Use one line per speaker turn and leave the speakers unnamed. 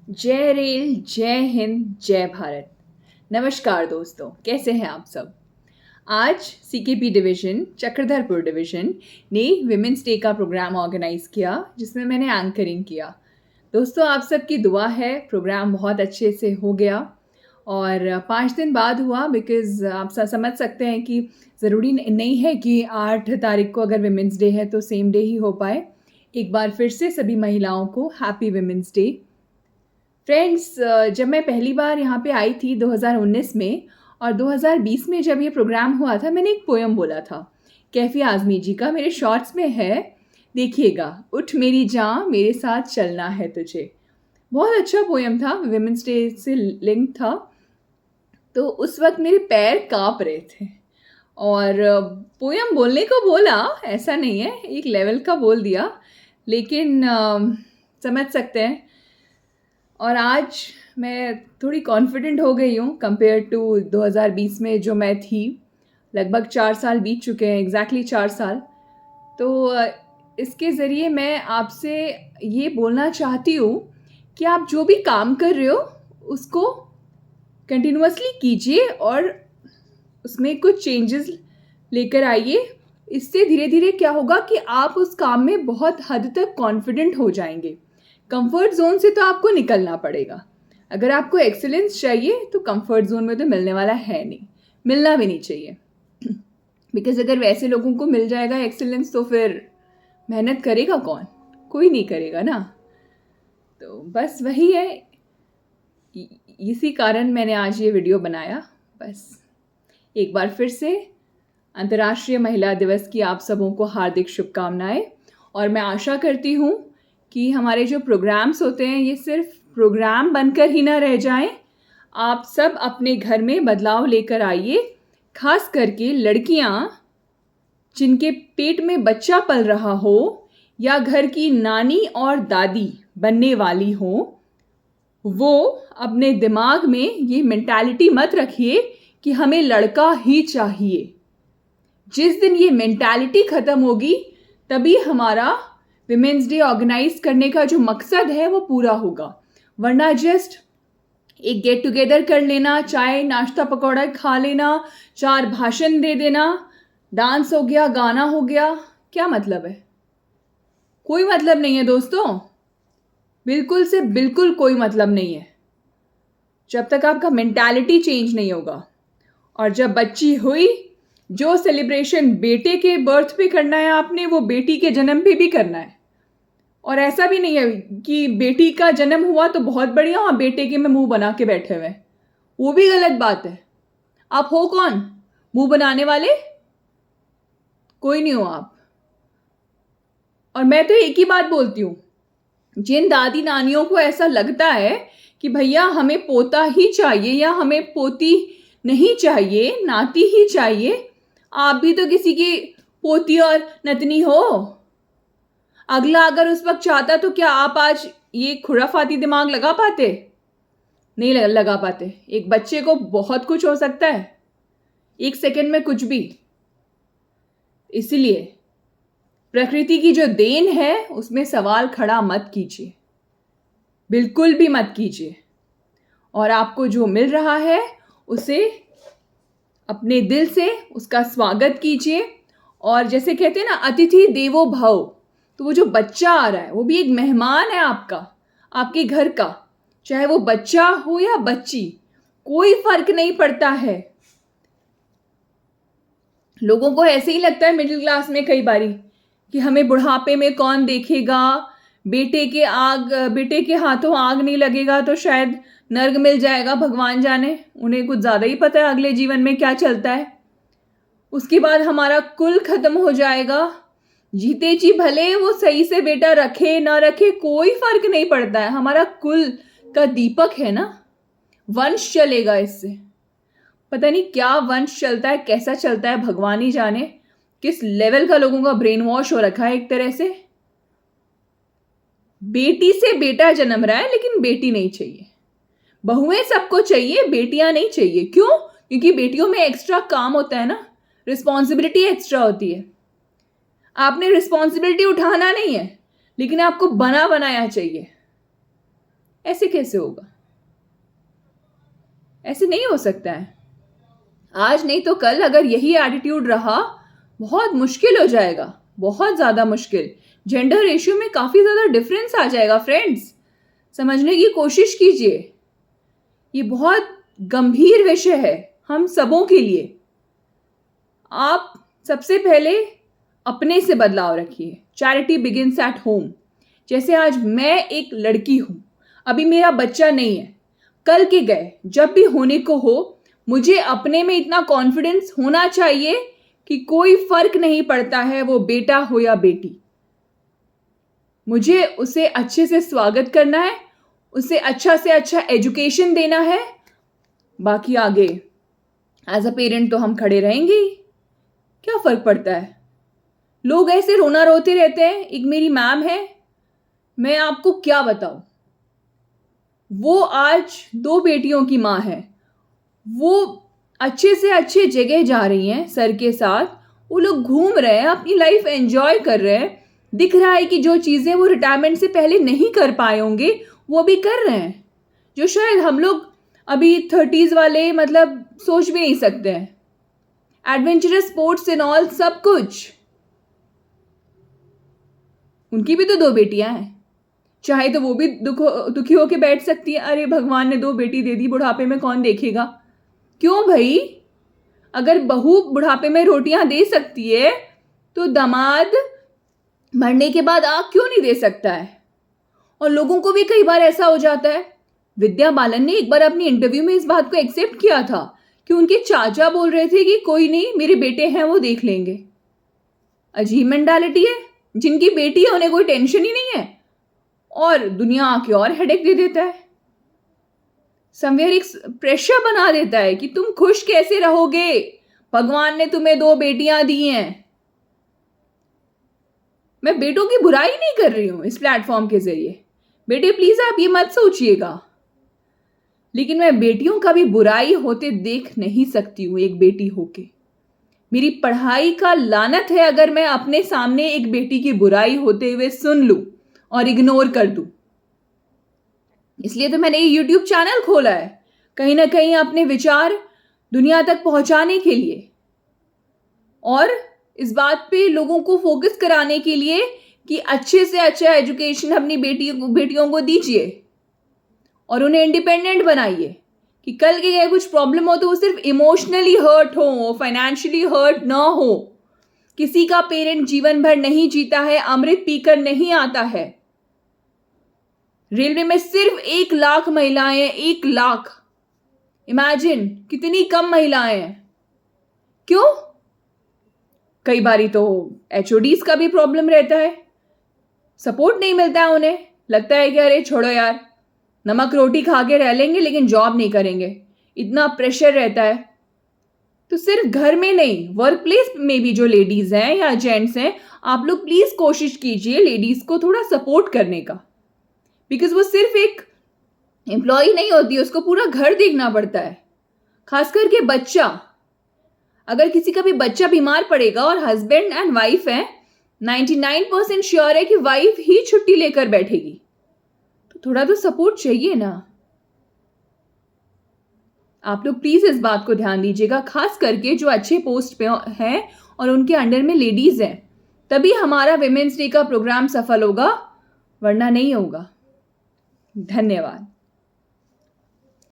जय रेल, जय हिंद, जय भारत। नमस्कार दोस्तों, कैसे हैं आप सब। आज सीकेपी डिवीज़न, चक्रधरपुर डिवीज़न ने विमेंस डे का प्रोग्राम ऑर्गेनाइज़ किया, जिसमें मैंने एंकरिंग किया। दोस्तों, आप सबकी दुआ है प्रोग्राम बहुत अच्छे से हो गया और 5 दिन बाद हुआ। बिकॉज़ आप समझ सकते हैं कि ज़रूरी नहीं है कि 8 तारीख को अगर विमेंस डे है तो सेम डे ही हो पाए। एक बार फिर से सभी महिलाओं को हैप्पी विमेंस डे। फ्रेंड्स, जब मैं पहली बार यहाँ पे आई थी 2019 में और 2020 में जब ये प्रोग्राम हुआ था, मैंने एक पोएम बोला था कैफ़ी आज़मी जी का, मेरे शॉर्ट्स में है, देखिएगा। उठ मेरी जान, मेरे साथ चलना है तुझे। बहुत अच्छा पोएम था, विमेंस डे से लिंक था। तो उस वक्त मेरे पैर काँप रहे थे और पोएम बोलने को बोला, ऐसा नहीं है, एक लेवल का बोल दिया, लेकिन समझ सकते हैं। और आज मैं थोड़ी कॉन्फिडेंट हो गई हूँ कंपेयर टू 2020 में जो मैं थी। लगभग 4 साल बीत चुके हैं, एग्जैक्टली 4 साल। तो इसके ज़रिए मैं आपसे ये बोलना चाहती हूँ कि आप जो भी काम कर रहे हो उसको कंटिन्यूअसली कीजिए और उसमें कुछ चेंजेस लेकर आइए। इससे धीरे धीरे क्या होगा कि आप उस काम में बहुत हद तक कॉन्फिडेंट हो जाएंगे। कंफर्ट जोन से तो आपको निकलना पड़ेगा। अगर आपको एक्सीलेंस चाहिए तो कंफर्ट जोन में तो मिलने वाला है नहीं, मिलना भी नहीं चाहिए। बिकॉज अगर वैसे लोगों को मिल जाएगा एक्सीलेंस तो फिर मेहनत करेगा कौन? कोई नहीं करेगा ना। तो बस वही है, इसी कारण मैंने आज ये वीडियो बनाया। बस एक बार फिर से अंतर्राष्ट्रीय महिला दिवस की आप सबों को हार्दिक शुभकामनाएं। और मैं आशा करती हूँ कि हमारे जो प्रोग्राम्स होते हैं ये सिर्फ प्रोग्राम बनकर ही ना रह जाएं। आप सब अपने घर में बदलाव लेकर आइए, खास करके लड़कियां जिनके पेट में बच्चा पल रहा हो या घर की नानी और दादी बनने वाली हो, वो अपने दिमाग में ये मेंटालिटी मत रखिए कि हमें लड़का ही चाहिए। जिस दिन ये मेंटालिटी ख़त्म होगी तभी हमारा विमेंस डे ऑर्गेनाइज करने का जो मकसद है वो पूरा होगा। वरना जस्ट एक गेट टुगेदर कर लेना, चाय नाश्ता पकौड़ा खा लेना, 4 भाषण दे देना, डांस हो गया, गाना हो गया, क्या मतलब है? कोई मतलब नहीं है दोस्तों, बिल्कुल से बिल्कुल कोई मतलब नहीं है जब तक आपका मेंटालिटी चेंज नहीं होगा। और जब बच्ची हुई, जो सेलिब्रेशन बेटे के बर्थ पे करना है आपने, वो बेटी के जन्म पे भी करना है। और ऐसा भी नहीं है कि बेटी का जन्म हुआ तो बहुत बढ़िया और बेटे के में मुंह बना के बैठे हुए, वो भी गलत बात है। आप हो कौन? मुंह बनाने वाले? कोई नहीं हो आप। और मैं तो एक ही बात बोलती हूँ, जिन दादी नानियों को ऐसा लगता है कि भैया हमें पोता ही चाहिए या हमें पोती नहीं चाहिए, नाती ही चाहिए, आप भी तो किसी की पोती और नतनी हो। अगला अगर उस वक्त चाहता तो क्या आप आज ये खुराफाती दिमाग लगा पाते? नहीं लगा पाते। एक बच्चे को बहुत कुछ हो सकता है, एक सेकंड में कुछ भी। इसलिए प्रकृति की जो देन है उसमें सवाल खड़ा मत कीजिए, बिल्कुल भी मत कीजिए। और आपको जो मिल रहा है उसे अपने दिल से उसका स्वागत कीजिए। और जैसे कहते हैं ना, अतिथि देवो भव, तो वो जो बच्चा आ रहा है वो भी एक मेहमान है आपका, आपके घर का। चाहे वो बच्चा हो या बच्ची, कोई फर्क नहीं पड़ता है। लोगों को ऐसे ही लगता है मिडिल क्लास में कई बारी कि हमें बुढ़ापे में कौन देखेगा, बेटे के हाथों आग नहीं लगेगा तो शायद नर्क मिल जाएगा, भगवान जाने, उन्हें कुछ ज़्यादा ही पता है अगले जीवन में क्या चलता है। उसके बाद हमारा कुल खत्म हो जाएगा। जीते जी भले वो सही से बेटा रखे ना रखे, कोई फर्क नहीं पड़ता है, हमारा कुल का दीपक है ना, वंश चलेगा इससे। पता नहीं क्या वंश चलता है, कैसा चलता है, भगवान ही जाने। किस लेवल का लोगों का ब्रेन वॉश हो रखा है एक तरह से। बेटी से बेटा जन्म रहा है लेकिन बेटी नहीं चाहिए। बहुएं सबको चाहिए, बेटियां नहीं चाहिए। क्यों? क्योंकि बेटियों में एक्स्ट्रा काम होता है ना, रिस्पॉन्सिबिलिटी एक्स्ट्रा होती है। आपने रिस्पॉन्सिबिलिटी उठाना नहीं है, लेकिन आपको बना बनाया चाहिए। ऐसे कैसे होगा? ऐसे नहीं हो सकता है। आज नहीं तो कल अगर यही एटीट्यूड रहा, बहुत मुश्किल हो जाएगा, बहुत ज़्यादा मुश्किल। जेंडर रेशियो में काफ़ी ज़्यादा डिफरेंस आ जाएगा फ्रेंड्स। समझने की कोशिश कीजिए, ये बहुत गंभीर विषय है हम सबों के लिए। आप सबसे पहले अपने से बदलाव रखिए। Charity begins at home. जैसे आज मैं एक लड़की हूं, अभी मेरा बच्चा नहीं है, कल के गए जब भी होने को हो, मुझे अपने में इतना कॉन्फिडेंस होना चाहिए कि कोई फर्क नहीं पड़ता है वो बेटा हो या बेटी। मुझे उसे अच्छे से स्वागत करना है, उसे अच्छा से अच्छा एजुकेशन देना है। बाकी आगे एज अ पेरेंट तो हम खड़े रहेंगे ही, क्या फर्क पड़ता है? लोग ऐसे रोना रोते रहते हैं। एक मेरी मैम है, मैं आपको क्या बताऊं, वो आज 2 बेटियों की माँ है। वो अच्छे से अच्छे जगह जा रही हैं सर के साथ, वो लोग घूम रहे हैं, अपनी लाइफ एंजॉय कर रहे हैं। दिख रहा है कि जो चीज़ें वो रिटायरमेंट से पहले नहीं कर पाए होंगे वो भी कर रहे हैं, जो शायद हम लोग अभी 30s वाले मतलब सोच भी नहीं सकते हैं। एडवेंचरस स्पोर्ट्स एंड ऑल सब कुछ। उनकी भी तो 2 बेटियां हैं, चाहे तो वो भी दुखी होके बैठ सकती है, अरे भगवान ने 2 बेटी दे दी, बुढ़ापे में कौन देखेगा। क्यों भाई? अगर बहू बुढ़ापे में रोटियां दे सकती है तो दामाद मरने के बाद आग क्यों नहीं दे सकता है? और लोगों को भी कई बार ऐसा हो जाता है। विद्या बालन ने एक बार अपनी इंटरव्यू में इस बात को एक्सेप्ट किया था कि उनके चाचा बोल रहे थे कि कोई नहीं, मेरे बेटे हैं वो देख लेंगे। अजीब मेंटालिटी है। जिनकी बेटी है उन्हें कोई टेंशन ही नहीं है और दुनिया आके और हेडेक दे देता है। समवेयर एक प्रेशर बना देता है कि तुम खुश कैसे रहोगे, भगवान ने तुम्हें 2 बेटियां दी हैं। मैं बेटों की बुराई नहीं कर रही हूं इस प्लेटफॉर्म के जरिए, बेटे प्लीज आप ये मत सोचिएगा, लेकिन मैं बेटियों का भी बुराई होते देख नहीं सकती हूं। एक बेटी होके मेरी पढ़ाई का लानत है अगर मैं अपने सामने एक बेटी की बुराई होते हुए सुन लूं और इग्नोर कर दूं। इसलिए तो मैंने ये यूट्यूब चैनल खोला है, कहीं ना कहीं अपने विचार दुनिया तक पहुंचाने के लिए और इस बात पे लोगों को फोकस कराने के लिए कि अच्छे से अच्छा एजुकेशन अपनी बेटियों को दीजिए और उन्हें इंडिपेंडेंट बनाइए कि कल के गए कुछ प्रॉब्लम हो तो वो सिर्फ इमोशनली हर्ट हो, फाइनेंशियली हर्ट ना हो। किसी का पेरेंट जीवन भर नहीं जीता है, अमृत पीकर नहीं आता है। रेलवे में सिर्फ 1 लाख महिलाएं, 1 लाख। इमेजिन कितनी कम महिलाएं हैं। क्यों? कई बारी तो HODs का भी प्रॉब्लम रहता है, सपोर्ट नहीं मिलता है उन्हें। लगता है कि अरे छोड़ो यार, नमक रोटी खा के रह लेंगे लेकिन जॉब नहीं करेंगे, इतना प्रेशर रहता है। तो सिर्फ घर में नहीं, वर्क प्लेस में भी जो लेडीज हैं या जेंट्स हैं, आप लोग प्लीज कोशिश कीजिए लेडीज को थोड़ा सपोर्ट करने का, बिकॉज वो सिर्फ एक एम्प्लॉय नहीं होती, उसको पूरा घर देखना पड़ता है। खास करके बच्चा, अगर किसी का भी बच्चा बीमार पड़ेगा और हस्बैंड एंड वाइफ है, 99% श्योर है कि वाइफ ही छुट्टी लेकर बैठेगी। तो थोड़ा तो सपोर्ट चाहिए ना। आप लोग प्लीज इस बात को ध्यान दीजिएगा, खास करके जो अच्छे पोस्ट पे हैं और उनके अंडर में लेडीज हैं, तभी हमारा विमेंस डे का प्रोग्राम सफल होगा, वरना नहीं होगा। धन्यवाद।